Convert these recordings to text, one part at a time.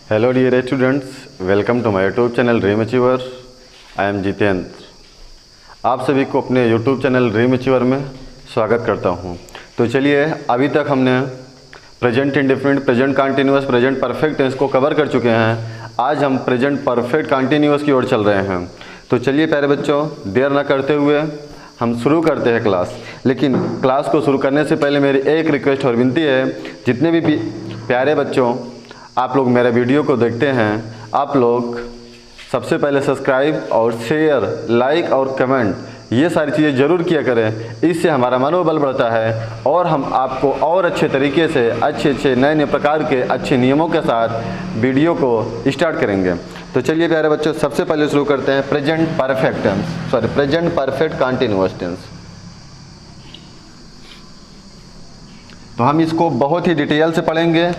Hello dear students, welcome to my YouTube channel dream achiever. I am Jitendra. आप सभी को अपने यूट्यूब चैनल ड्रीम अचीवर में स्वागत करता हूं। तो चलिए, अभी तक हमने present indefinite, present continuous, present perfect tense को कवर कर चुके हैं। आज हम प्रेजेंट परफेक्ट कंटिन्यूअस की ओर चल रहे हैं। तो चलिए प्यारे बच्चों, देर न करते हुए हम शुरू करते हैं क्लास। लेकिन क्लास को शुरू करने से पहले मेरी एक रिक्वेस्ट और विनती है, जितने भी प्यारे बच्चों आप लोग मेरे वीडियो को देखते हैं, आप लोग सबसे पहले सब्सक्राइब और शेयर, लाइक और कमेंट ये सारी चीज़ें ज़रूर किया करें। इससे हमारा मनोबल बढ़ता है और हम आपको और अच्छे तरीके से अच्छे नए प्रकार के अच्छे नियमों के साथ वीडियो को स्टार्ट करेंगे। तो चलिए प्यारे बच्चों, सबसे पहले शुरू करते हैं present perfect tense, present perfect continuous tense. तो हम इसको बहुत ही डिटेल से पढ़ेंगे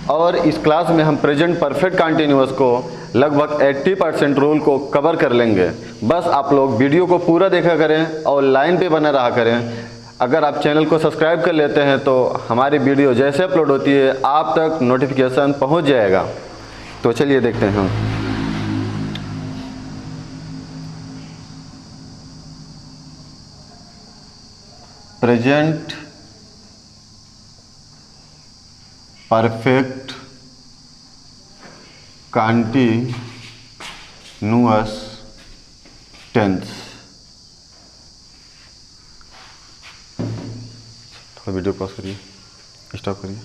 और इस क्लास में हम प्रेजेंट परफेक्ट कंटिन्यूअस को लगभग 80% रूल को कवर कर लेंगे। बस आप लोग वीडियो को पूरा देखा करें और लाइन पे बना रहा करें। अगर आप चैनल को सब्सक्राइब कर लेते हैं तो हमारी वीडियो जैसे अपलोड होती है आप तक नोटिफिकेशन पहुंच जाएगा। तो चलिए देखते हैं। Present perfect continuous tense. थोड़ा वीडियो पॉज करिए, स्टॉप करिए।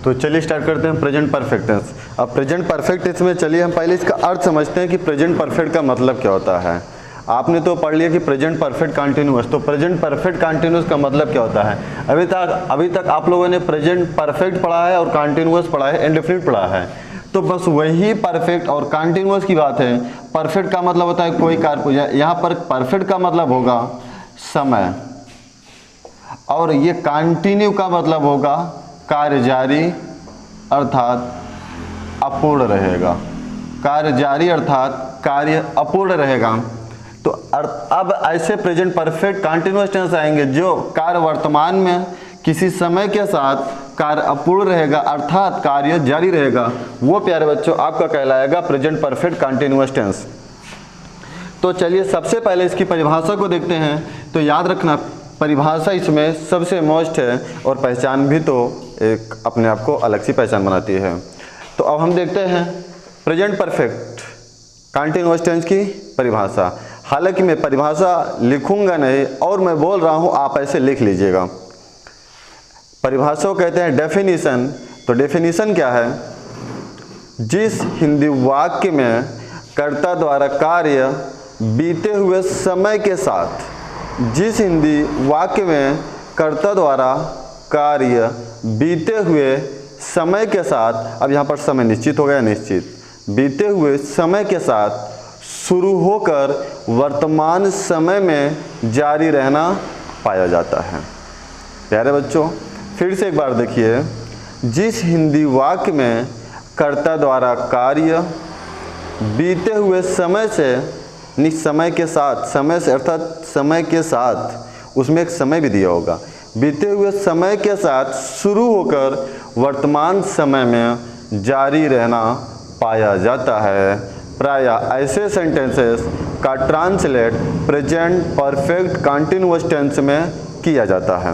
तो चलिए स्टार्ट करते हैं प्रेजेंट परफेक्ट टेंस। अब प्रेजेंट परफेक्ट टेंस में चलिए हम पहले इसका अर्थ समझते हैं कि प्रेजेंट परफेक्ट का मतलब क्या होता है। आपने तो पढ़ लिया कि प्रेजेंट परफेक्ट कंटिन्यूअस, तो प्रेजेंट परफेक्ट कंटिन्यूअस का मतलब क्या होता है। अभी तक आप लोगों ने प्रेजेंट परफेक्ट पढ़ा है और कंटिन्यूअस पढ़ा है, इंडेफिनिट पढ़ा है। तो बस वही परफेक्ट और कंटिन्यूअस की बात है। परफेक्ट का मतलब होता है कोई कार्य, यहाँ पर परफेक्ट का मतलब होगा समय, और ये कंटिन्यू का मतलब होगा कार्य जारी अर्थात अपूर्ण रहेगा। कार्य जारी अर्थात कार्य अपूर्ण रहेगा। तो अब ऐसे प्रेजेंट परफेक्ट कंटिन्यूअस टेंस आएंगे जो कार्य वर्तमान में किसी समय के साथ कार्य अपूर्ण रहेगा अर्थात कार्य जारी रहेगा, वो प्यारे बच्चों आपका कहलाएगा प्रेजेंट परफेक्ट कंटिन्यूअस टेंस। तो चलिए सबसे पहले इसकी परिभाषा को देखते हैं। तो याद रखना, परिभाषा इसमें सबसे मोस्ट है और पहचान भी तो एक अपने आप को अलग सी पहचान बनाती है। तो अब हम देखते हैं प्रेजेंट परफेक्ट कंटिन्यूअस टेंस की परिभाषा। हालांकि मैं परिभाषा लिखूंगा नहीं और मैं बोल रहा हूं, आप ऐसे लिख लीजिएगा। परिभाषा को कहते हैं डेफिनेशन। तो डेफिनेशन क्या है? जिस हिंदी वाक्य में कर्ता द्वारा कार्य बीते हुए समय के साथ, जिस हिंदी वाक्य में कर्ता द्वारा कार्य बीते हुए समय के साथ, अब यहाँ पर समय निश्चित हो गया, निश्चित, बीते हुए समय के साथ शुरू होकर वर्तमान समय में जारी रहना पाया जाता है। प्यारे बच्चों फिर से एक बार देखिए, जिस हिंदी वाक्य में कर्ता द्वारा कार्य बीते हुए समय से, समय के साथ, समय से अर्थात समय के साथ, उसमें एक समय भी दिया होगा, बीते हुए समय के साथ शुरू होकर वर्तमान समय में जारी रहना पाया जाता है। प्रायः ऐसे सेंटेंसेस का translate present perfect continuous tense में किया जाता है।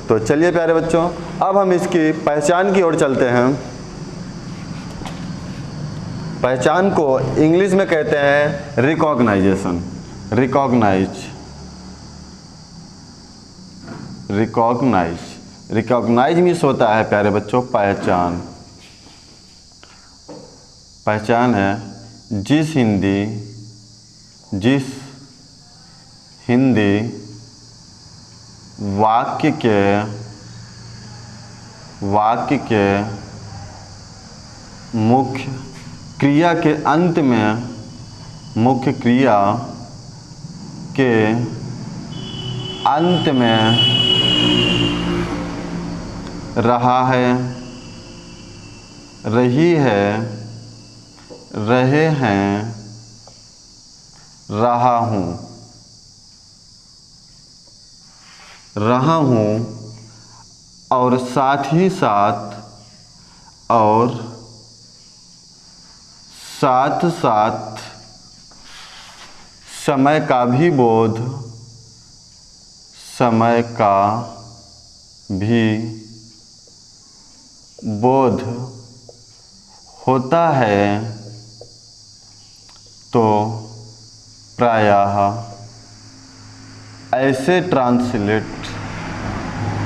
तो चलिए प्यारे बच्चों, अब हम इसकी पहचान की ओर चलते हैं। पहचान को इंग्लिश में कहते हैं रिकॉग्नाइजेशन। रिकॉग्नाइज मीन्स होता है प्यारे बच्चों पहचान। पहचान है जिस हिंदी वाक्य के मुख्य क्रिया के अंत में, मुख्य क्रिया के अंत में रहा है, रही है, रहे हैं, रहा हूँ और साथ ही साथ और साथ साथ समय का भी बोध, समय का भी बोध होता है, तो प्रायः ऐसे ट्रांसलेट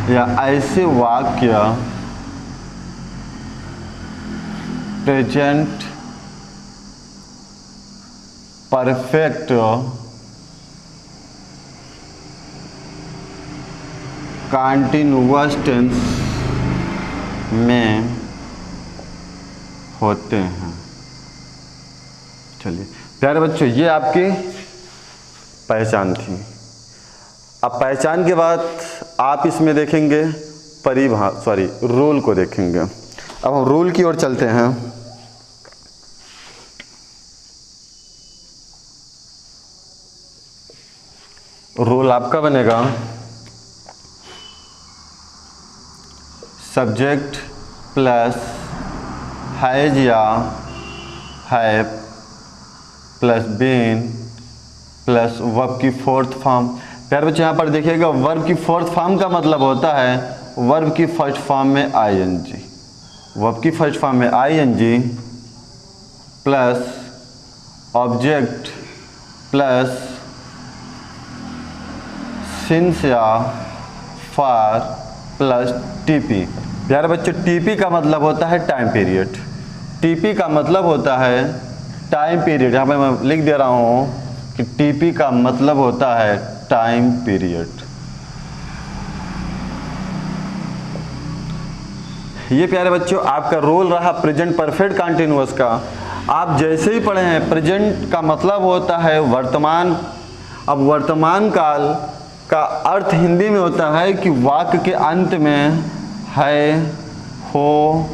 या ऐसे वाक्य प्रेजेंट परफेक्ट कंटीन्यूअस टेंस में होते हैं। चलिए प्यारे बच्चों, ये आपकी पहचान थी। अब पहचान के बाद आप इसमें देखेंगे रूल को देखेंगे। अब हम रूल की ओर चलते हैं। रूल आपका बनेगा सब्जेक्ट प्लस हैज या have plus been plus verb की फोर्थ फॉर्म। प्यारे बच्चे यहाँ पर देखिएगा, वर्ब की फोर्थ फॉर्म का मतलब होता है वर्ब की फर्स्ट फॉर्म में आईएनजी, वर्ब की फर्स्ट फॉर्म में ING plus object plus since या फॉर प्लस टीपी। प्यारे बच्चे, टीपी का मतलब होता है टाइम पीरियड, टीपी का मतलब होता है टाइम पीरियड। यहाँ पे मैं लिख दे रहा हूँ कि टीपी का मतलब होता है टाइम पीरियड। ये प्यारे बच्चों आपका रोल रहा प्रेजेंट परफेक्ट कंटीन्यूअस का। आप जैसे ही पढ़े हैं, प्रेजेंट का मतलब होता है वर्तमान। अब वर्तमान काल का अर्थ हिंदी में होता है कि वाक्य के अंत में है, हो,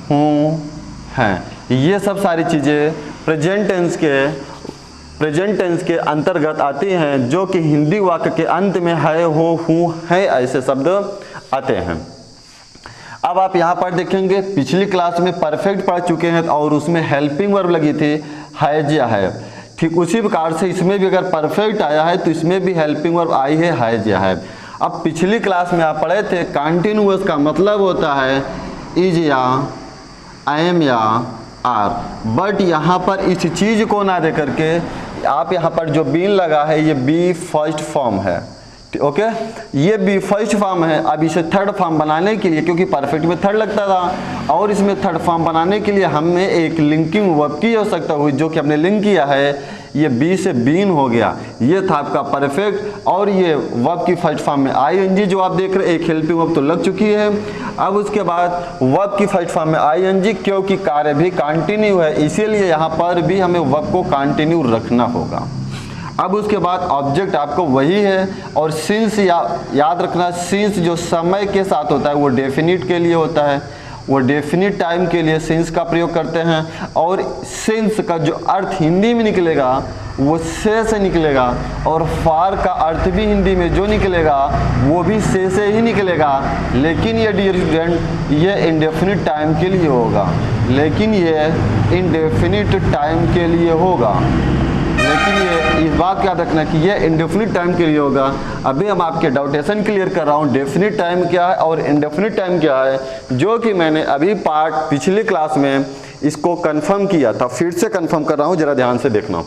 हूँ, हैं। ये सब सारी चीज़ें प्रेजेंट टेंस के अंतर्गत आती हैं, जो कि हिंदी वाक्य के अंत में है, हो, हूँ, है ऐसे शब्द आते हैं। अब आप यहाँ पर देखेंगे, पिछली क्लास में परफेक्ट पढ़ चुके हैं और उसमें हेल्पिंग वर्ब लगी थी हैज या हैव। ठीक उसी प्रकार से इसमें भी अगर परफेक्ट आया है तो इसमें भी हेल्पिंग वर्ब आई है हैज या हैव। अब पिछली क्लास में आप पढ़े थे कंटीन्यूअस का मतलब होता है इज या एम या आर, बट यहाँ पर इस चीज़ को ना दे करके आप यहाँ पर जो बीन लगा है ये बी फर्स्ट फॉर्म है। ओके, ये बी फर्स्ट फॉर्म है। अब इसे थर्ड फॉर्म बनाने के लिए, क्योंकि परफेक्ट में थर्ड लगता था और इसमें थर्ड फॉर्म बनाने के लिए हमें एक लिंकिंग वर्ब की आवश्यकता हुई, जो कि हमने लिंक किया है। ये बी से बीन हो गया, ये था आपका परफेक्ट। और ये वर्ब की फर्स्ट फॉर्म में आईएनजी जो आप देख रहे हैं, एक हेल्पिंग वर्ब तो लग चुकी है। अब उसके बाद वर्ब की फर्स्ट फॉर्म में आईएनजी, क्योंकि कार्य भी कंटिन्यू है इसीलिए यहाँ पर भी हमें वर्ब को कंटिन्यू रखना होगा। अब उसके बाद ऑब्जेक्ट आपको वही है, और सिंस याद रखना, सिंस जो समय के साथ होता है वो डेफिनिट के लिए होता है, वो डेफिनिट टाइम के लिए सिंस का प्रयोग करते हैं। और सिंस का जो अर्थ हिंदी में निकलेगा वो से निकलेगा, और फार का अर्थ भी हिंदी में जो निकलेगा वो भी से ही निकलेगा। लेकिन ये डियर स्टूडेंट ये इंडेफिनिट टाइम के लिए होगा, लेकिन ये इंडेफिनिट टाइम के लिए होगा। लेकिन ये इस बात का याद रखना कि ये इंडेफिनिट टाइम के लिए होगा। अभी हम आपके डाउटेशन क्लियर कर रहा हूँ, डेफिनिट टाइम क्या है और इंडेफिनिट टाइम क्या है, जो कि मैंने अभी पिछली क्लास में इसको कंफर्म किया था। फिर से कंफर्म कर रहा हूँ, जरा ध्यान से देखना,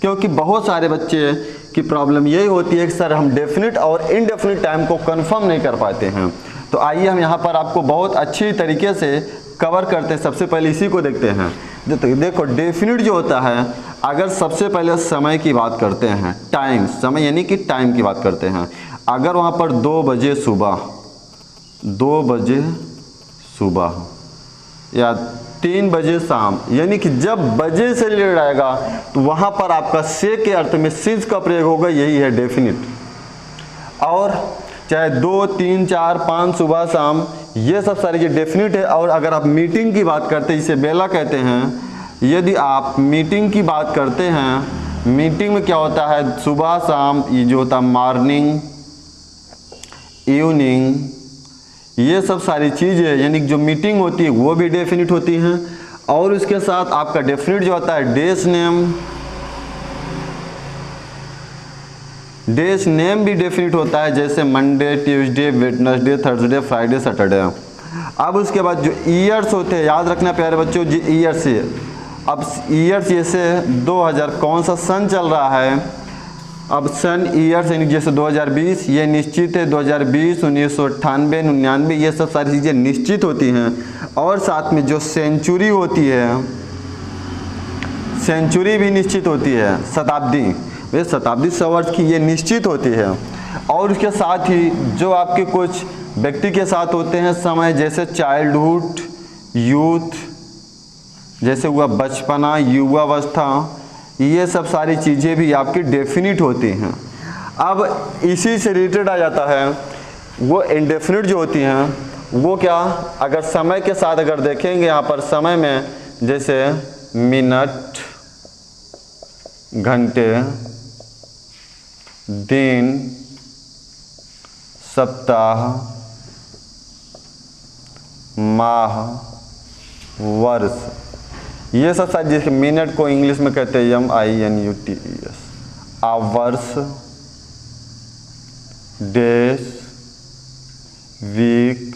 क्योंकि बहुत सारे बच्चे की प्रॉब्लम यही होती है कि सर हम डेफिनिट और इनडेफिनिट टाइम को कंफर्म नहीं कर पाते हैं। तो आइए हम यहाँ पर आपको बहुत अच्छी तरीके से कवर करते हैं। सबसे पहले इसी को देखते हैं। देखो डेफिनिट जो होता है, अगर सबसे पहले समय की बात करते हैं, टाइम, समय यानी कि टाइम की बात करते हैं, अगर वहाँ पर 2 बजे सुबह या 3 बजे शाम, यानी कि जब बजे से रिलेटेड आएगा तो वहाँ पर आपका से के अर्थ में सिंस का प्रयोग होगा, यही है डेफिनिट। और चाहे 2, 3, 4, 5 सुबह शाम, ये सब सारी चीज़ डेफिनिट है। और अगर आप मीटिंग की बात करते हैं, जिसे बेला कहते हैं, यदि आप मीटिंग की बात करते हैं, मीटिंग में क्या होता है, सुबह शाम, ये जो होता है मॉर्निंग, इवनिंग, ये सब सारी चीज़ें यानी जो मीटिंग होती है वो भी डेफिनिट होती हैं। और उसके साथ आपका डेफिनिट जो होता है डेज नेम भी डेफिनिट होता है, जैसे Monday, Tuesday, Wednesday, Thursday, Friday, Saturday. अब उसके बाद जो ईयर्स होते हैं, याद रखना प्यारे बच्चों, जो ईयर्स है, अब ईयर्स जैसे 2000 कौन सा सन चल रहा है, अब सन ईयर्स यानी जैसे 2020 ये निश्चित है, 2020, 1998, 99 ये सब सारी चीज़ें निश्चित होती हैं। और साथ में जो सेंचुरी होती है, सेंचुरी भी निश्चित होती है, शताब्दी, वे शताब्दी 100 वर्ष की ये निश्चित होती है। और उसके साथ ही जो आपके कुछ व्यक्ति के साथ होते हैं समय, जैसे चाइल्डहुड, यूथ, जैसे हुआ बचपना, युवावस्था, ये सब सारी चीज़ें भी आपकी डेफिनिट होती हैं। अब इसी से रिलेटेड आ जाता है वो इंडेफिनिट जो होती हैं, वो क्या, अगर समय के साथ अगर देखेंगे यहाँ पर समय में, जैसे मिनट, घंटे, दिन, सप्ताह, माह, वर्ष, ये सब सारी, जैसे मिनट को इंग्लिश में कहते हैं MINUTES, hours, days, week,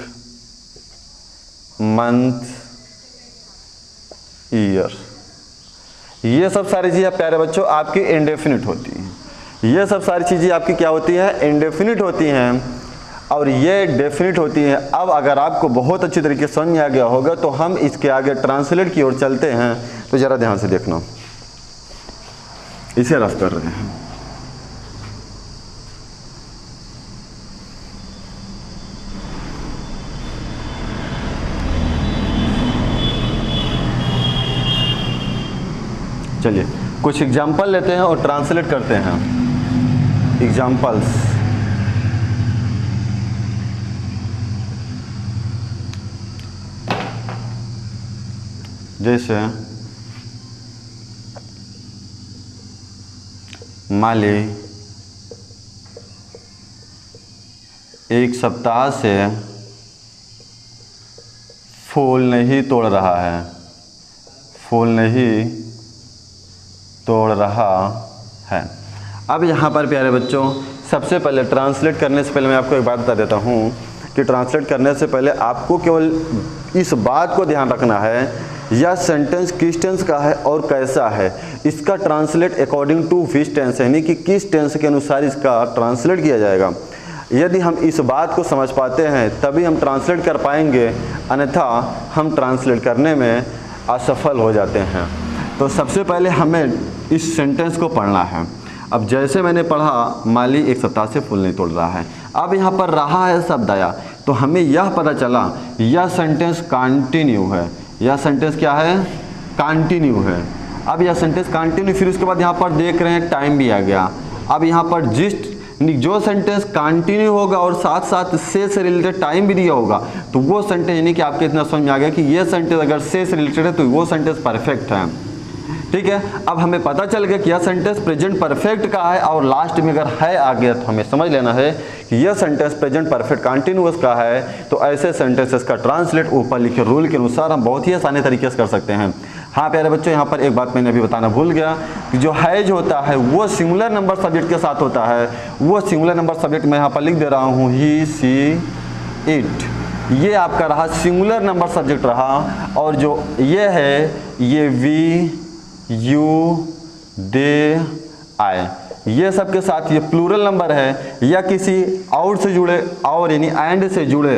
month, year, ये सब सारी चीज़ें प्यारे बच्चों आपकी इंडेफिनिट होती हैं। ये सब सारी चीज़ें आपकी क्या होती हैं, इंडेफिनिट होती हैं, और ये डेफिनिट होती हैं। अब अगर आपको बहुत अच्छी तरीके से समझ में आ गया होगा तो हम इसके आगे ट्रांसलेट की ओर चलते हैं। तो ज़रा ध्यान से देखना, इसे रफ कर रहे हैं। चलिए कुछ एग्जाम्पल लेते हैं और ट्रांसलेट करते हैं। एग्जाम्पल्स, जैसे मान ली एक सप्ताह से फूल नहीं तोड़ रहा है, फूल नहीं तोड़ रहा है। अब यहाँ पर प्यारे बच्चों सबसे पहले ट्रांसलेट करने से पहले मैं आपको एक बात बता देता हूँ कि ट्रांसलेट करने से पहले आपको केवल इस बात को ध्यान रखना है यह सेंटेंस किस टेंस का है और कैसा है। इसका translate according to which tense है, यानी कि किस टेंस के अनुसार इसका ट्रांसलेट किया जाएगा। यदि हम इस बात को समझ पाते हैं तभी हम ट्रांसलेट कर पाएंगे, अन्यथा हम ट्रांसलेट करने में असफल हो जाते हैं। तो सबसे पहले हमें इस सेंटेंस को पढ़ना है। अब जैसे मैंने पढ़ा, माली एक सप्ताह से फूल नहीं तोड़ रहा है। अब यहाँ पर रहा है शब्द आया, तो हमें यह पता चला यह सेंटेंस कंटिन्यू है। यह सेंटेंस क्या है, कंटिन्यू है। अब यह सेंटेंस कंटिन्यू, फिर उसके बाद यहाँ पर देख रहे हैं टाइम भी आ गया। अब यहाँ पर जो सेंटेंस कंटिन्यू होगा और साथ साथ से रिलेटेड टाइम भी दिया होगा, तो वो सेंटेंस, यानी कि आपके इतना समझ में आ गया कि ये सेंटेंस अगर से रिलेटेड है तो वो सेंटेंस परफेक्ट है। ठीक है, अब हमें पता चल गया कि यह सेंटेंस प्रेजेंट परफेक्ट का है, और लास्ट में अगर है आ गया तो हमें समझ लेना है कि यह सेंटेंस प्रेजेंट परफेक्ट कंटिन्यूअस का है। तो ऐसे सेंटेंसेस का ट्रांसलेट ऊपर लिखे रूल के अनुसार हम बहुत ही आसानी तरीके से कर सकते हैं। हाँ प्यारे बच्चों, यहाँ पर एक बात मैंने अभी बताना भूल गया कि जो हैज होता है वो सिंगुलर नंबर सब्जेक्ट के साथ होता है। वो सिंगुलर नंबर सब्जेक्ट मैं यहाँ पर लिख दे रहा हूँ, ही, सी, इट, ये आपका रहा सिंगुलर नंबर सब्जेक्ट रहा। और जो ये है ये वी, यू, दे, आए, ये सब के साथ ये प्लूरल नंबर है या किसी और से जुड़े, और यानी एंड से जुड़े,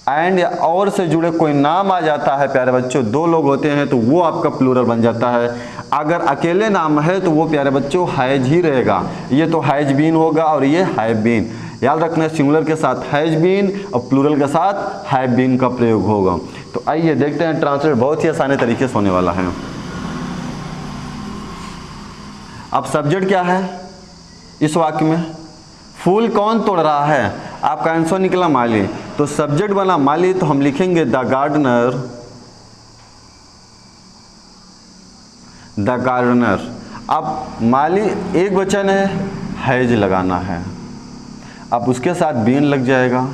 एंड या और से जुड़े कोई नाम आ जाता है प्यारे बच्चों, दो लोग होते हैं तो वो आपका प्लूरल बन जाता है। अगर अकेले नाम है तो वो प्यारे बच्चों हैज ही रहेगा। ये तो हैज बीन होगा और ये हैव बीन। याद रखना, सिंगुलर के साथ हैज बीन और प्लूरल के साथ हैव बीन का प्रयोग होगा। तो आइए देखते हैं ट्रांसलेट बहुत ही आसानी तरीके से होने वाला है। अब सब्जेक्ट क्या है इस वाक्य में, फूल कौन तोड़ रहा है, आपका आंसर निकला माली, तो सब्जेक्ट बना माली, तो हम लिखेंगे द गार्डनर, द गार्डनर। अब माली एक वचन है, हैज लगाना है। अब उसके साथ बीन लग जाएगा,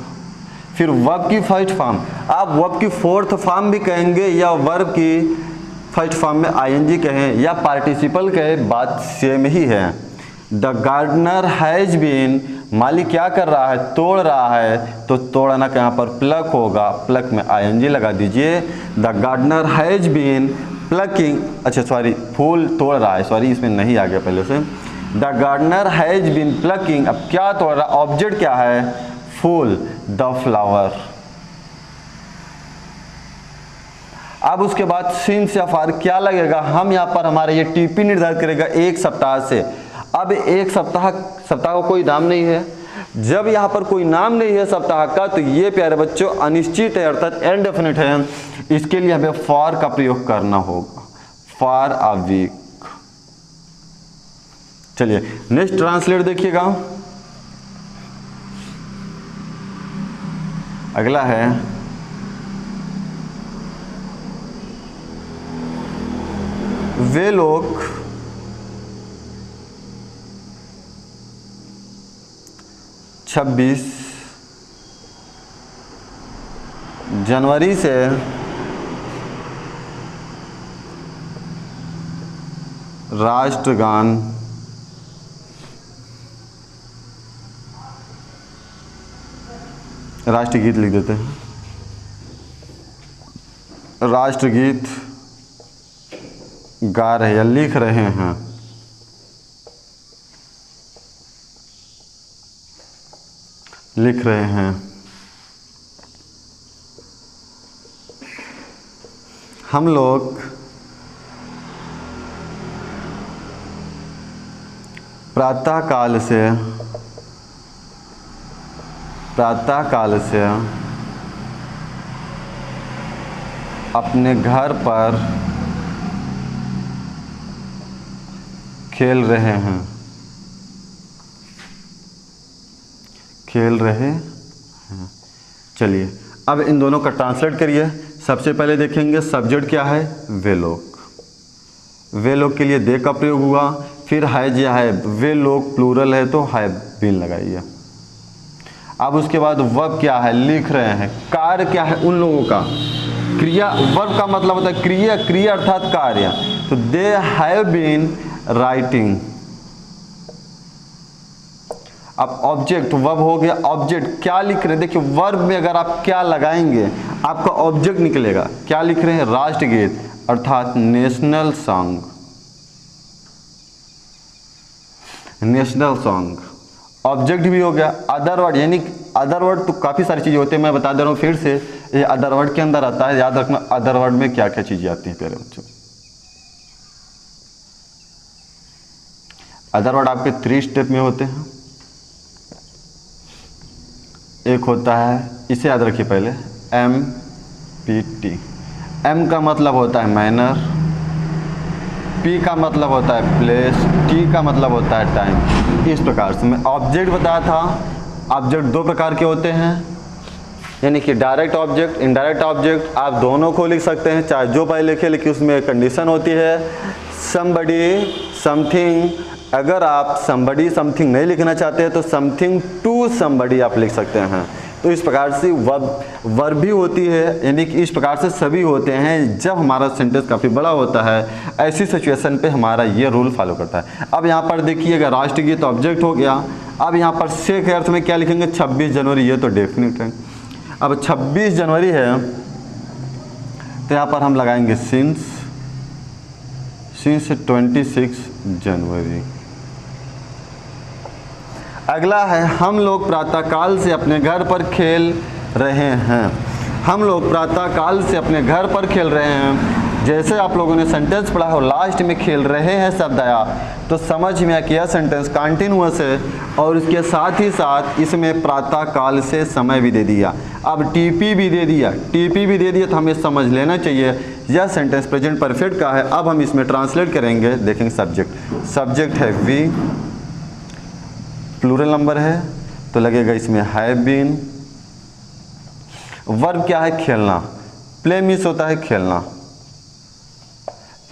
फिर वर्ब की फर्स्ट फॉर्म, आप वर्ब की फोर्थ फॉर्म भी कहेंगे या वर्ब की फर्स्ट फॉर्म में आईएनजी कहें या पार्टिसिपल कहें, बात सेम ही है। द गार्डनर हैज बीन, माली क्या कर रहा है, तोड़ रहा है, तो तोड़ना का यहाँ पर प्लक होगा, प्लक में आईएनजी लगा दीजिए। The gardener has been plucking, अच्छा सॉरी फूल तोड़ रहा है, सॉरी इसमें नहीं आ गया पहले से। The gardener has been plucking, अब क्या तोड़ रहा, ऑब्जेक्ट क्या है, फूल, द फ्लावर। अब उसके बाद सिंस या फार क्या लगेगा, हम यहाँ पर हमारा ये टीपी निर्धारित करेगा एक सप्ताह से। अब एक सप्ताह का कोई नाम नहीं है, जब यहाँ पर कोई नाम नहीं है सप्ताह का, तो ये प्यारे बच्चों अनिश्चित है, अर्थात इनडेफिनिट है। इसके लिए हमें फॉर का प्रयोग करना होगा, फॉर अ वीक। चलिए नेक्स्ट ट्रांसलेट देखिएगा, अगला है वे लोग 26 जनवरी से राष्ट्रगान राष्ट्रगीत लिख देते हैं, राष्ट्रगीत गा रहे या लिख रहे हैं। लिख रहे हैं। हम लोग प्रातःकाल से अपने घर पर खेल रहे हैं। चलिए अब इन दोनों का ट्रांसलेट करिए। सबसे पहले देखेंगे सब्जेक्ट क्या है, वे लोग। वे लोग के लिए दे का प्रयोग हुआ, फिर हैज या है, वे लोग प्लूरल है तो हैव बीन लगाइए। अब उसके बाद वर्ब क्या है, लिख रहे हैं। कार्य क्या है उन लोगों का, क्रिया, वर्ब का मतलब होता है क्रिया, क्रिया अर्थात कार्य, तो दे हैव बीन राइटिंग। अब ऑब्जेक्ट, वर्ब हो गया, ऑब्जेक्ट क्या लिख रहे हैं, देखिए वर्ब में अगर आप क्या लगाएंगे आपका ऑब्जेक्ट निकलेगा। क्या लिख रहे हैं, राष्ट्रगीत अर्थात national song, national song. Object भी हो गया। अदर वर्ड, यानी अदर वर्ड तो काफ़ी सारी चीज़ें होती है, मैं बता दे रहा हूँ फिर से, ये अदर वर्ड के अंदर आता है, याद रखना अदर वर्ड में क्या क्या चीज़ें आती हैं प्यारे बच्चों। अदर वर्ड आपके 3 स्टेप में होते हैं। एक होता है, इसे याद रखिए पहले, MPT। M का मतलब होता है मैनर, P का मतलब होता है प्लेस, T का मतलब होता है टाइम। इस प्रकार से मैं ऑब्जेक्ट बताया था। ऑब्जेक्ट 2 प्रकार के होते हैं, यानी कि डायरेक्ट ऑब्जेक्ट, इनडायरेक्ट ऑब्जेक्ट। आप दोनों को लिख सकते हैं, चाहे जो पहले लिखे, लेकिन उसमें कंडीशन होती है समबडी, समथिंग। अगर आप समबडी समथिंग नहीं लिखना चाहते हैं तो समथिंग टू समबडी आप लिख सकते हैं। तो इस प्रकार से वर्ब भी होती है, यानी कि इस प्रकार से सभी होते हैं। जब हमारा सेंटेंस काफ़ी बड़ा होता है, ऐसी सिचुएशन पे हमारा ये रूल फॉलो करता है। अब यहाँ पर देखिएगा राष्ट्रगीत ऑब्जेक्ट हो गया। अब यहाँ पर से के अर्थ में क्या लिखेंगे, 26 जनवरी, ये तो डेफिनेट है। अब 26 जनवरी है तो यहाँ पर हम लगाएंगे सिंस 26 जनवरी। अगला है, हम लोग प्रातःकाल से अपने घर पर खेल रहे हैं। हम लोग प्रातःकाल से अपने घर पर खेल रहे हैं। जैसे आप लोगों ने सेंटेंस पढ़ा हो, लास्ट में खेल रहे हैं शब्द आया, तो समझ में आया कि यह सेंटेंस कंटिन्यूअस है और इसके साथ ही साथ इसमें प्रातःकाल से समय भी दे दिया। अब टीपी भी दे दिया, तो हमें समझ लेना चाहिए यह सेंटेंस प्रेजेंट परफेक्ट का है। अब हम इसमें ट्रांसलेट करेंगे। देखेंगे सब्जेक्ट है वी, प्लूरल नंबर है तो लगेगा इसमें हैव बीन। वर्ब क्या है, खेलना। प्ले मिस होता है खेलना,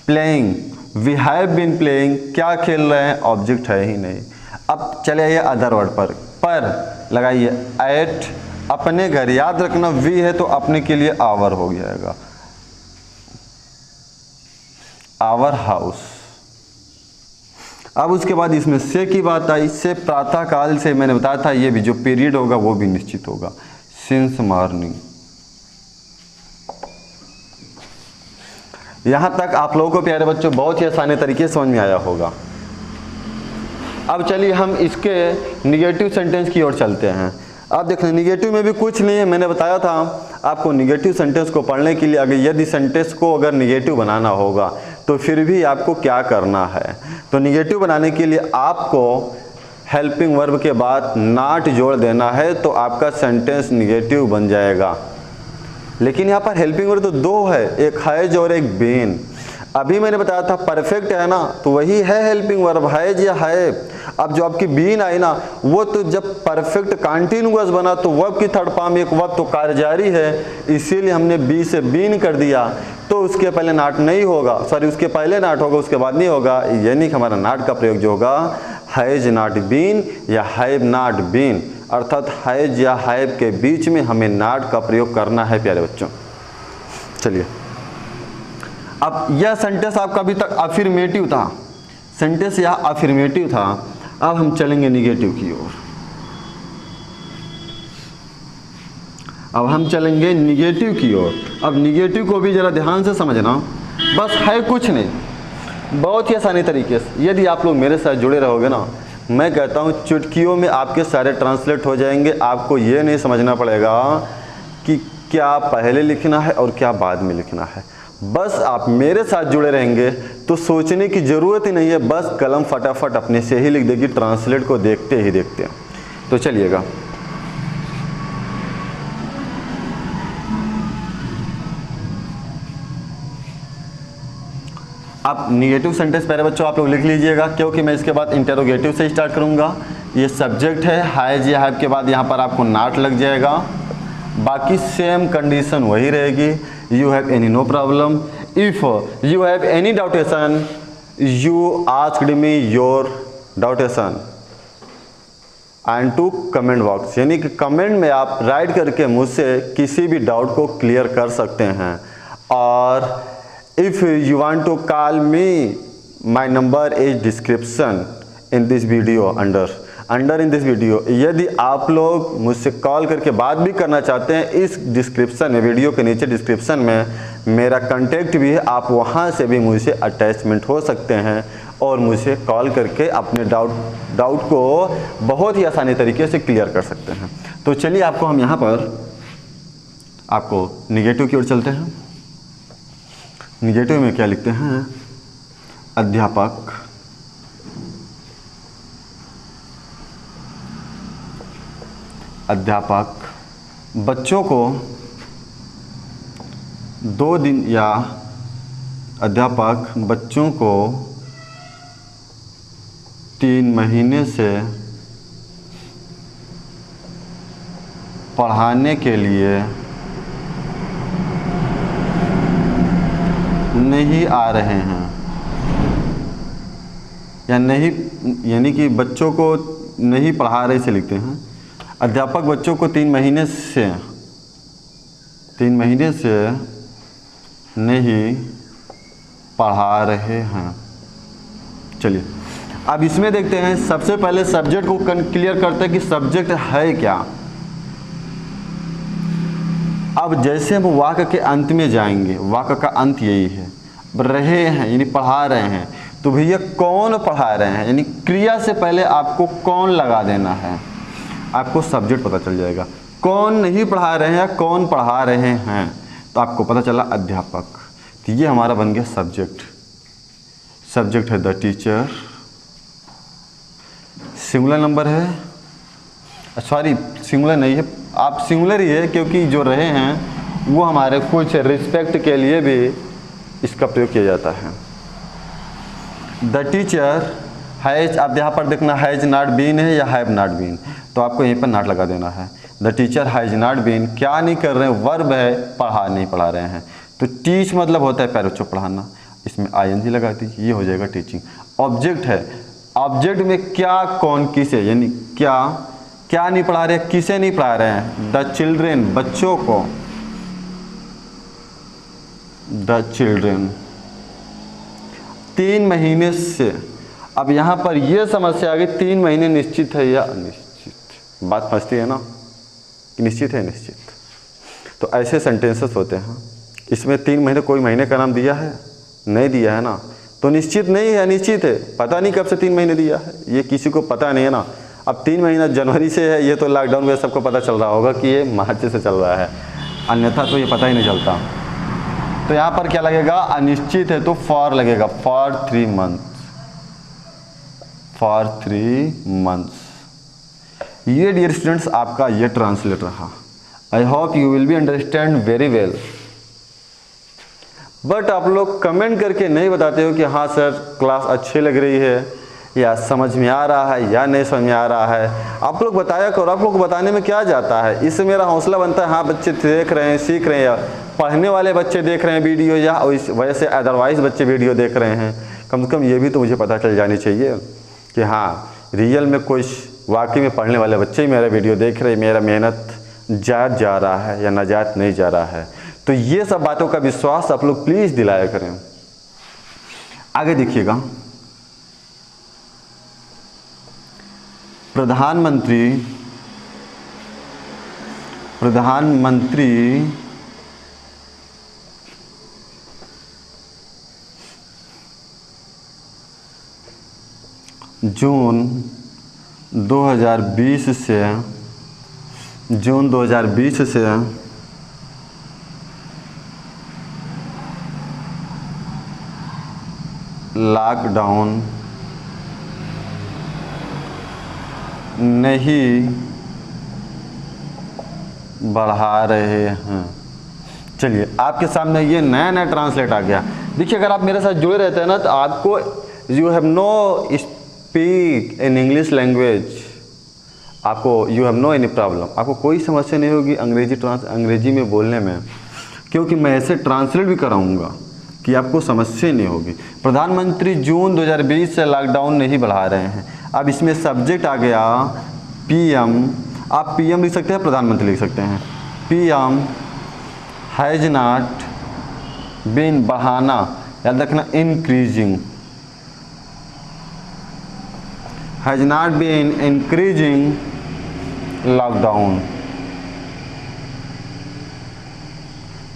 playing. We have been playing, क्या खेल रहे हैं, ऑब्जेक्ट है ही नहीं। अब चले आइए अदर वर्ड पर लगाइए एट अपने घर, याद रखना वी है तो अपने के लिए आवर हो जाएगा, आवर हाउस। अब उसके बाद इसमें से की बात आई, से प्रातः काल से मैंने बताया था, ये भी जो पीरियड होगा वो भी निश्चित होगा, सिंस मॉर्निंग। यहां तक आप लोगों को प्यारे बच्चों बहुत ही आसानी तरीके से समझ में आया होगा। अब चलिए हम इसके निगेटिव सेंटेंस की ओर चलते हैं। अब देखो निगेटिव में भी कुछ नहीं है, मैंने बताया था आपको निगेटिव सेंटेंस को पढ़ने के लिए, अगर यदि सेंटेंस को अगर निगेटिव बनाना होगा तो फिर भी आपको क्या करना है। तो निगेटिव बनाने के लिए आपको हेल्पिंग वर्ब के बाद नॉट जोड़ देना है, तो आपका सेंटेंस निगेटिव बन जाएगा। लेकिन यहाँ पर हेल्पिंग वर्ब तो दो है, एक हैज और एक बीन। अभी मैंने बताया था परफेक्ट है ना, तो वही है हेल्पिंग वर्ब, हैज या है। अब जो आपकी बीन आई ना, वो तो जब परफेक्ट कंटीन्यूअस बना तो वर्ब की थर्ड फॉर्म एक वर्ब तो कार्यजारी है, इसीलिए हमने बी से बीन कर दिया, तो उसके पहले नॉट नहीं होगा, सॉरी उसके पहले नॉट होगा उसके बाद नहीं होगा, यानी कि हमारा नॉट का प्रयोग जो होगा हैज नॉट बीन या हैव नॉट बीन, अर्थात हैज या हैव के बीच में हमें नॉट का प्रयोग करना है प्यारे बच्चों। चलिए अब यह सेंटेंस आपका अभी तक अफर्मेटिव था, सेंटेंस यह अफर्मेटिव था। अब हम चलेंगे निगेटिव की ओर। अब हम चलेंगे निगेटिव की ओर। अब निगेटिव को भी जरा ध्यान से समझना, बस है कुछ नहीं, बहुत ही आसानी तरीके से यदि आप लोग मेरे साथ जुड़े रहोगे ना, मैं कहता हूँ चुटकियों में आपके सारे ट्रांसलेट हो जाएंगे। आपको ये नहीं समझना पड़ेगा कि क्या पहले लिखना है और क्या बाद में लिखना है। बस आप मेरे साथ जुड़े रहेंगे तो सोचने की ज़रूरत ही नहीं है, बस कलम फटाफट अपने से ही लिख देगी ट्रांसलेट को देखते ही देखते। तो चलिएगा अब निगेटिव सेंटेंस पहले बच्चों आप लोग लिख लीजिएगा, क्योंकि मैं इसके बाद इंटेरोगेटिव से स्टार्ट करूंगा। ये सब्जेक्ट है, हैज या हैव के बाद यहाँ पर आपको नॉट लग जाएगा, बाकी सेम कंडीशन वही रहेगी। You have any no problem, if you have any doubtation you asked me your doubtation and to comment box, यानी कि कमेंट में आप राइट करके मुझसे किसी भी डाउट को क्लियर कर सकते हैं। और if you want to call me, my number is description in this video under in this video. यदि आप लोग मुझसे कॉल करके बात भी करना चाहते हैं, इस डिस्क्रिप्शन में, वीडियो के नीचे डिस्क्रिप्शन में मेरा कांटेक्ट भी है, आप वहां से भी मुझसे अटैचमेंट हो सकते हैं और मुझे कॉल करके अपने डाउट को बहुत ही आसानी तरीके से क्लियर कर सकते हैं। तो चलिए आपको हम यहाँ पर आपको निगेटिव की ओर चलते हैं। निगेटिव में क्या लिखते हैं, अध्यापक बच्चों को 2 दिन, या अध्यापक बच्चों को 3 महीने से पढ़ाने के लिए नहीं आ रहे हैं, या नहीं, यानी कि बच्चों को नहीं पढ़ा रहे से लिखते हैं। अध्यापक बच्चों को 3 महीने से नहीं पढ़ा रहे हैं। चलिए अब इसमें देखते हैं, सबसे पहले सब्जेक्ट को क्लियर करते हैं कि सब्जेक्ट है क्या। अब जैसे हम वाक्य के अंत में जाएंगे, वाक्य का अंत यही है, रहे हैं यानी पढ़ा रहे हैं, तो भैया कौन पढ़ा रहे हैं, यानी क्रिया से पहले आपको कौन लगा देना है, आपको सब्जेक्ट पता चल जाएगा। कौन नहीं पढ़ा रहे हैं या कौन पढ़ा रहे हैं, तो आपको पता चला अध्यापक, तो ये हमारा बन गया सब्जेक्ट। सब्जेक्ट है द टीचर, सिंगुलर नंबर है, सॉरी सिंगुलर नहीं है, आप सिंगुलर ही है, क्योंकि जो रहे हैं वो हमारे कुछ रिस्पेक्ट के लिए भी इसका प्रयोग किया जाता है। द टीचर हैज, अब यहाँ पर देखना हैज नॉट बीन है या हैव नॉट बीन, तो आपको यहीं पर नॉट लगा देना है। The teacher has not been, क्या नहीं कर रहे हैं, वर्ब है, पढ़ा नहीं पढ़ा रहे हैं, तो टीच मतलब होता है पैर बच्चों पढ़ाना, इसमें आईएनजी लगा दीजिए, ये हो जाएगा टीचिंग। ऑब्जेक्ट है, ऑब्जेक्ट में क्या कौन किसे, यानी क्या क्या नहीं पढ़ा रहे, किसे नहीं पढ़ा रहे हैं? द चिल्ड्रेन, बच्चों को, द चिल्ड्रेन 3 महीने से। अब यहाँ पर यह समस्या आ गई 3 महीने निश्चित है या अनिश्चित, बात फंसती है ना कि निश्चित है निश्चित। तो ऐसे सेंटेंसेस होते हैं, इसमें 3 महीने, कोई महीने का नाम दिया है नहीं दिया है ना, तो निश्चित नहीं है अनिश्चित है, पता नहीं कब से 3 महीने दिया है, ये किसी को पता नहीं है ना। अब 3 महीना जनवरी से है, ये तो लॉकडाउन में सबको पता चल रहा होगा कि ये मार्च से चल रहा है, अन्यथा तो ये पता ही नहीं चलता। तो यहाँ पर क्या लगेगा, अनिश्चित है तो फॉर लगेगा, फॉर 3 मंथ, फॉर 3 मंथ्स। ये डियर स्टूडेंट्स आपका ये ट्रांसलेट रहा। I hope you will be understand very well. But आप लोग कमेंट करके नहीं बताते हो कि हाँ सर क्लास अच्छी लग रही है, या समझ में आ रहा है या नहीं समझ में आ रहा है। आप लोग बताया करो, आप लोग को बताने में क्या जाता है, इससे मेरा हौसला बनता है। हाँ बच्चे देख रहे हैं, सीख रहे हैं, या पढ़ने वाले बच्चे देख रहे हैं वीडियो, या वैसे अदरवाइज बच्चे वीडियो देख रहे हैं, कम से कम ये भी तो मुझे पता चल जानी चाहिए कि हाँ रियल में कोई वाकई में पढ़ने वाले बच्चे ही मेरा वीडियो देख रहे हैं, मेरा मेहनत जात जा रहा है या नाजात नहीं जा रहा है। तो ये सब बातों का विश्वास आप लोग प्लीज दिलाया करें। आगे देखिएगा, प्रधानमंत्री जून 2020 से लॉकडाउन नहीं बढ़ा रहे हैं। चलिए आपके सामने ये नया ट्रांसलेट आ गया। देखिए अगर आप मेरे साथ जुड़े रहते हैं ना तो आपको you have no speak in English language, आपको you have no any problem, आपको कोई समस्या नहीं होगी अंग्रेजी में बोलने में, क्योंकि मैं ऐसे ट्रांसलेट भी कराऊंगा कि आपको समस्या नहीं होगी। प्रधानमंत्री जून 2020 से लॉकडाउन नहीं बढ़ा रहे हैं। अब इसमें सब्जेक्ट आ गया पीएम, आप पीएम लिख सकते हैं, प्रधानमंत्री लिख सकते हैं। पीएम हैज नॉट बीन, बढ़ाना याद रखना, increasing, has not been increasing lockdown.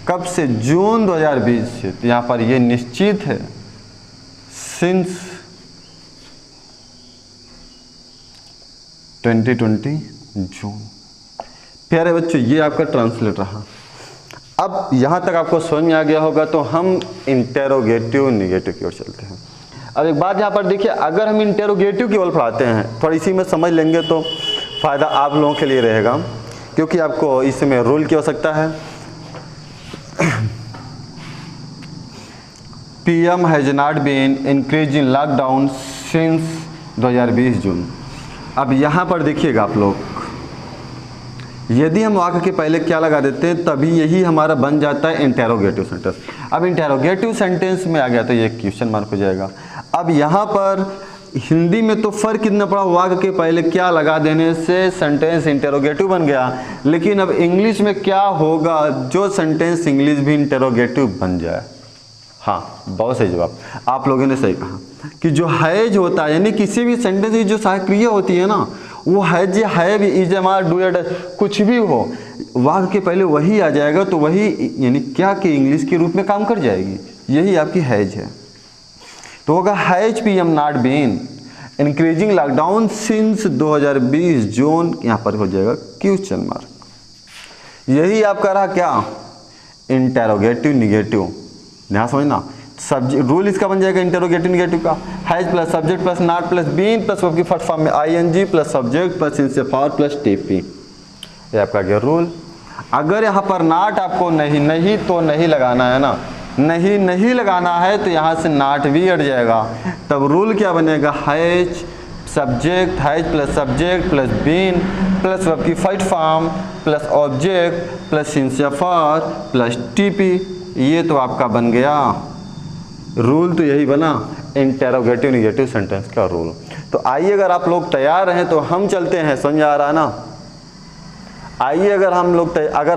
कब से? जून 2020 से। तो यहाँ पर ये निश्चित है सिंस 2020 जून। प्यारे बच्चों ये आपका ट्रांसलेट रहा। अब यहाँ तक आपको समझ में आ गया होगा, तो हम इंटेरोगेटिव निगेटिव की ओर चलते हैं। अब एक बात यहाँ पर देखिए, अगर हम इंटेरोगेटिव केवल पढ़ाते हैं, थोड़ी इसी में समझ लेंगे तो फ़ायदा आप लोगों के लिए रहेगा, क्योंकि आपको इसमें रूल की आवश्यकता है। PM has not been increasing lockdown since 2020 June. अब यहाँ पर देखिएगा आप लोग, यदि हम वाक्य के पहले क्या लगा देते हैं तभी यही हमारा बन जाता है इंटेरोगेटिव सेंटेंस। अब इंटेरोगेटिव सेंटेंस में आ गया तो ये क्वेश्चन मार्क हो जाएगा। अब यहाँ पर हिंदी में तो फ़र्क कितना पड़ा, वाक्य के पहले क्या लगा देने से सेंटेंस इंटेरोगेटिव बन गया, लेकिन अब इंग्लिश में क्या होगा, जो सेंटेंस इंग्लिश भी इंटेरोगेटिव बन जाए। हाँ बहुत सही जवाब, आप लोगों ने सही कहा कि जो हैज होता है, यानी किसी भी सेंटेंस की जो सहायक क्रिया होती है ना, वो हैज या have, is, am, are, do, या डज, कुछ भी हो, वाक्य के पहले वही आ जाएगा, तो वही यानी क्या कि इंग्लिश के रूप में काम कर जाएगी। यही आपकी हैज है। तो होगा has PM not been increasing lockdown since 2020 June, यहाँ पर हो जाएगा क्वेश्चन मार्क। यही आपका रहा क्या, इंटेरोगेटिव निगेटिव। ध्यान समझना, सब्जेक्ट रूल इसका बन जाएगा इंटेरोगेटिव निगेटिव का, has plus subject plus not plus been plus verb की फर्स्ट फॉर्म में आईएनजी प्लस सब्जेक्ट प्लस इनसे फॉर प्लस टीपी, ये आपका गया रूल। अगर यहाँ पर नॉट आपको नहीं तो नहीं लगाना है ना, नहीं लगाना है तो यहाँ से नॉट भी हट जाएगा, तब रूल क्या बनेगा, has subject, has plus subject plus been plus verb की first form plus object plus इनसे फॉर प्लस टीपी, ये तो आपका बन गया रूल। तो यही बना इंटेरोगेटिव निगेटिव सेंटेंस का रूल। तो आइए अगर आप लोग तैयार हैं तो हम चलते हैं, समझ आ रहा है ना। आइए अगर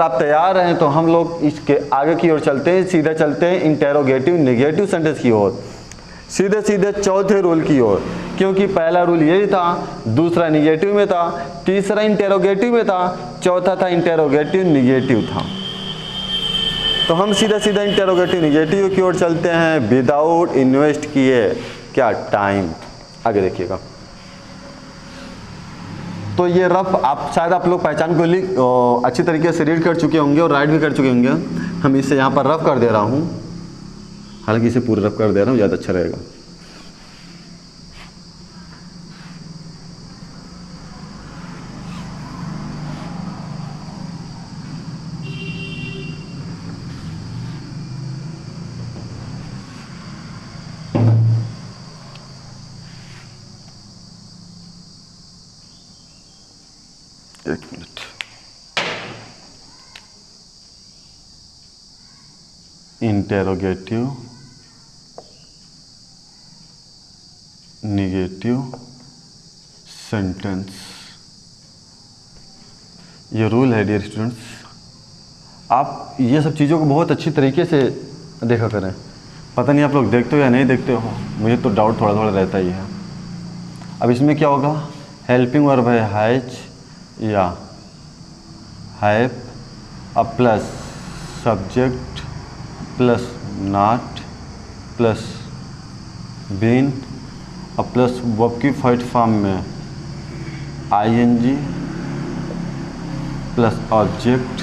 आप तैयार हैं तो हम लोग इसके आगे की ओर चलते हैं, सीधे चलते हैं इंटेरोगेटिव नेगेटिव सेंटेंस की ओर, सीधे सीधे चौथे रूल की ओर, क्योंकि पहला रूल यही था, दूसरा निगेटिव में था, तीसरा इंटेरोगेटिव में था, चौथा था इंटेरोगेटिव निगेटिव था। तो हम सीधा सीधा इंटेरोगेटिव निगेटिव की ओर चलते हैं विदाउट इन्वेस्ट किए क्या टाइम। आगे देखिएगा। तो ये रफ आप लोग पहचान को अच्छी तरीके से रीड कर चुके होंगे और राइट भी कर चुके होंगे। हम इसे यहाँ पर रफ कर दे रहा हूँ, हालांकि इसे पूरा रफ कर दे रहा हूँ, ज़्यादा अच्छा रहेगा। एक मिनट। इंटेरोगेटिव निगेटिव सेंटेंस, ये रूल है डियर स्टूडेंट्स। आप ये सब चीज़ों को बहुत अच्छी तरीके से देखा करें। पता नहीं आप लोग देखते हो या नहीं देखते हो, मुझे तो डाउट थोड़ा थोड़ा रहता ही है। अब इसमें क्या होगा, हेल्पिंग वर्ब है हैज या हैव, अब plus subject plus not plus been, अब प्लस वर्ब की फर्स्ट फॉर्म में ING plus object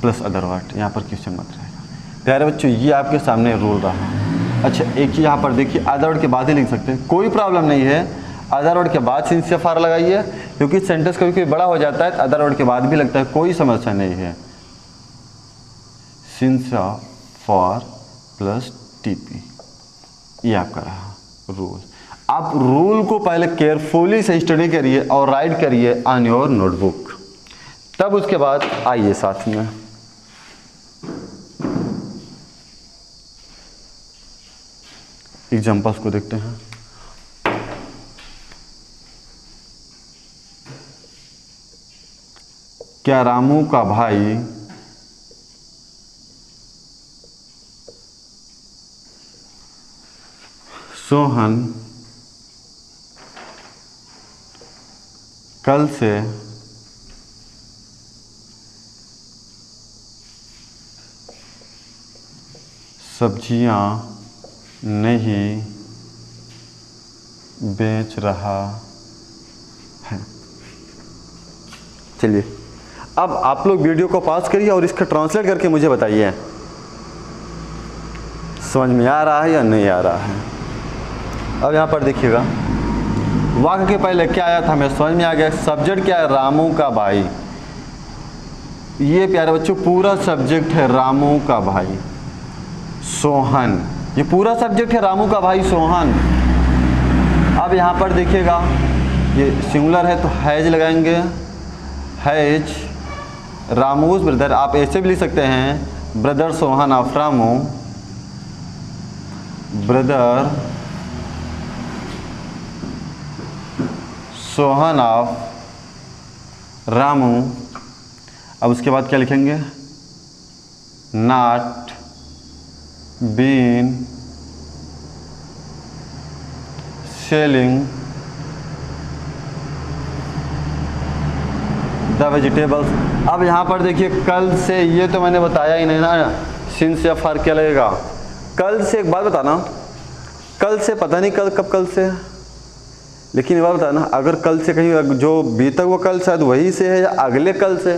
plus other word. यहाँ पर क्वेश्चन मत रहेगा। प्यारे बच्चों, ये आपके सामने रूल रहा। अच्छा, एक चीज़ यहाँ पर देखिए, अदर वर्ड के बाद ही लिख सकते हैं, कोई प्रॉब्लम नहीं है। अदर वर्ड के बाद सिंस या फॉर लगाइए, क्योंकि सेंटेंस कभी कभी बड़ा हो जाता है, अदर वर्ड के बाद भी लगता है, कोई समस्या नहीं है। सिंस या फॉर प्लस टीपी, ये आपका रहा रूल। आप रूल को पहले केयरफुली से स्टडी करिए और राइट करिए ऑन योर नोटबुक, तब उसके बाद आइए साथ में। एग्जाम्पल्स को देखते हैं। क्या रामू का भाई सोहन कल से सब्जियां नहीं बेच रहा है? चलिए, अब आप लोग वीडियो को पॉज करिए और इसका ट्रांसलेट करके मुझे बताइए समझ में आ रहा है या नहीं आ रहा है। अब यहाँ पर देखिएगा, वाक्य के पहले क्या आया था हमें समझ में आ गया। सब्जेक्ट क्या है, रामू का भाई। ये प्यारे बच्चों पूरा सब्जेक्ट है रामू का भाई सोहन, ये पूरा सब्जेक्ट है रामू का भाई सोहन। अब यहाँ पर देखिएगा, ये सिंगुलर है तो हैज लगाएंगे, हैज रामूज ब्रदर। आप ऐसे भी लिख सकते हैं, brother Sohan of Ramu, brother Sohan of Ramu. अब उसके बाद क्या लिखेंगे, not been selling the vegetables. अब यहाँ पर देखिए, कल से, ये तो मैंने बताया ही नहीं ना, सिंस या फॉर क्या लगेगा। कल से एक बात बताना, कल से पता नहीं कब कल से, लेकिन ये बात बताना, अगर कल से कहीं जो बीता हुआ कल शायद वही से है या अगले कल से।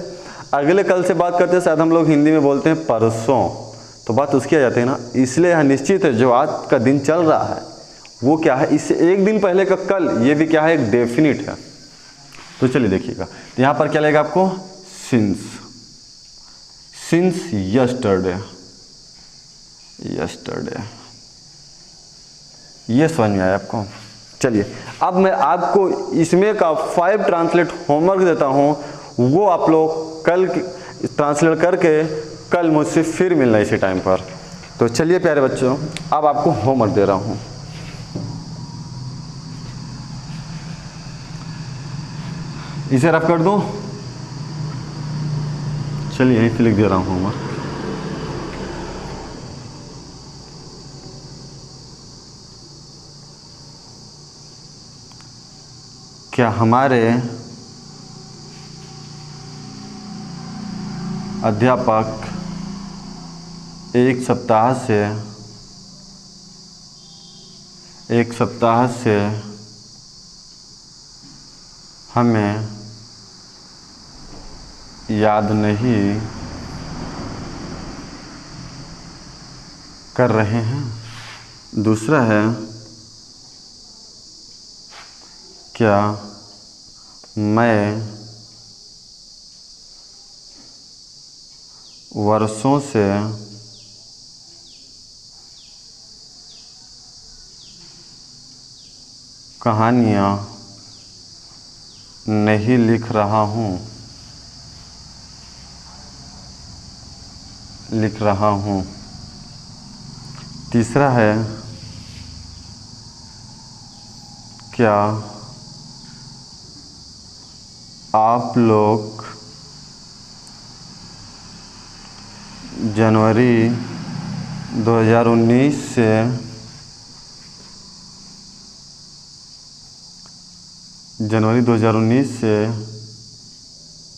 अगले कल से बात करते हैं, शायद हम लोग हिंदी में बोलते हैं परसों, तो बात उसकी आ जाती है ना। इसलिए यहाँ निश्चित है जो आज का दिन चल रहा है वो क्या है, इससे एक दिन पहले का कल, ये भी क्या है, एक डेफिनिट है। तो चलिए देखिएगा, तो यहाँ पर क्या लगेगा आपको, सिंस, सिंस यस्टरडे, यस्टरडे। ये समझ में आया आपको। चलिए, अब मैं आपको इसमें का 5 ट्रांसलेट होमवर्क देता हूँ, वो आप लोग कल ट्रांसलेट करके कल मुझसे फिर मिलना इसी टाइम पर। तो चलिए प्यारे बच्चों, अब आपको होमवर्क दे रहा हूँ। इसे रफ कर दूं? चलिए यहीं पे लिख दे रहा हूँ होमवर्क। क्या हमारे अध्यापक एक सप्ताह से हमें याद नहीं कर रहे हैं? दूसरा है, क्या मैं वर्षों से कहानियाँ नहीं लिख रहा हूँ? तीसरा है, क्या आप लोग जनवरी 2019 से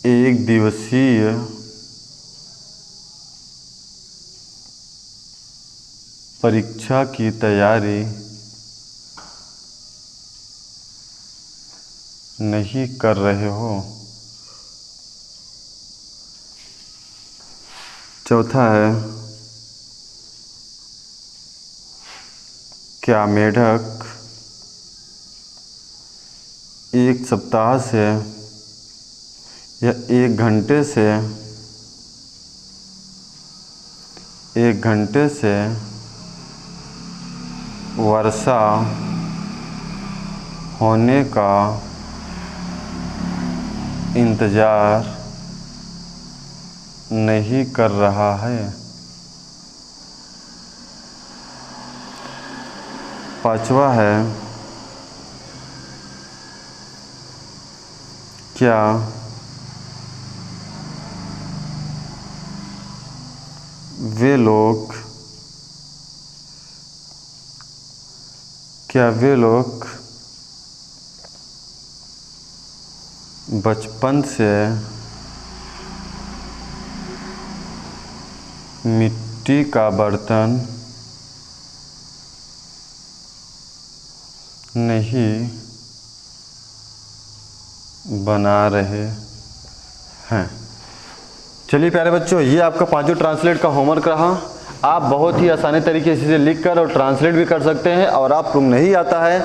एक दिवसीय परीक्षा की तैयारी नहीं कर रहे हो? चौथा है, क्या मेढक एक सप्ताह से या एक घंटे से वर्षा होने का इंतज़ार नहीं कर रहा है? पांचवा है, क्या वे लोग बचपन से मिट्टी का बर्तन नहीं बना रहे हैं? चलिए प्यारे बच्चों, ये आपका पांचों ट्रांसलेट का होमवर्क रहा। आप बहुत ही आसानी तरीके से इसे लिख कर और ट्रांसलेट भी कर सकते हैं। और आपको नहीं आता है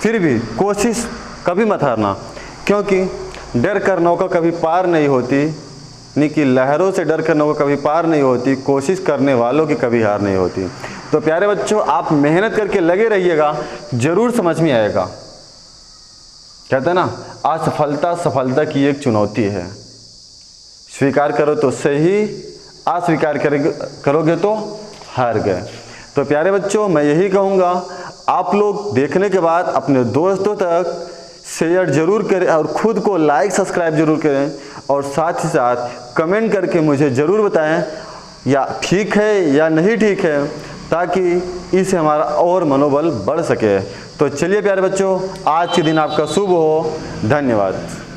फिर भी कोशिश कभी मत हारना, क्योंकि डर कर नौका कभी पार नहीं होती, नहीं कि लहरों से डर कर नौका कभी पार नहीं होती, कोशिश करने वालों की कभी हार नहीं होती। तो प्यारे बच्चों, आप मेहनत करके लगे रहिएगा, जरूर समझ में आएगा। कहते हैं ना, असफलता सफलता की एक चुनौती है। स्वीकार करो तो सही, अस्वीकार करोगे तो हार गए। तो प्यारे बच्चों, मैं यही कहूँगा, आप लोग देखने के बाद अपने दोस्तों तक शेयर जरूर करें और ख़ुद को लाइक सब्सक्राइब जरूर करें, और साथ ही साथ कमेंट करके मुझे ज़रूर बताएं या ठीक है या नहीं ठीक है, ताकि इससे हमारा और मनोबल बढ़ सके। तो चलिए प्यारे बच्चों, आज के दिन आपका शुभ हो। धन्यवाद।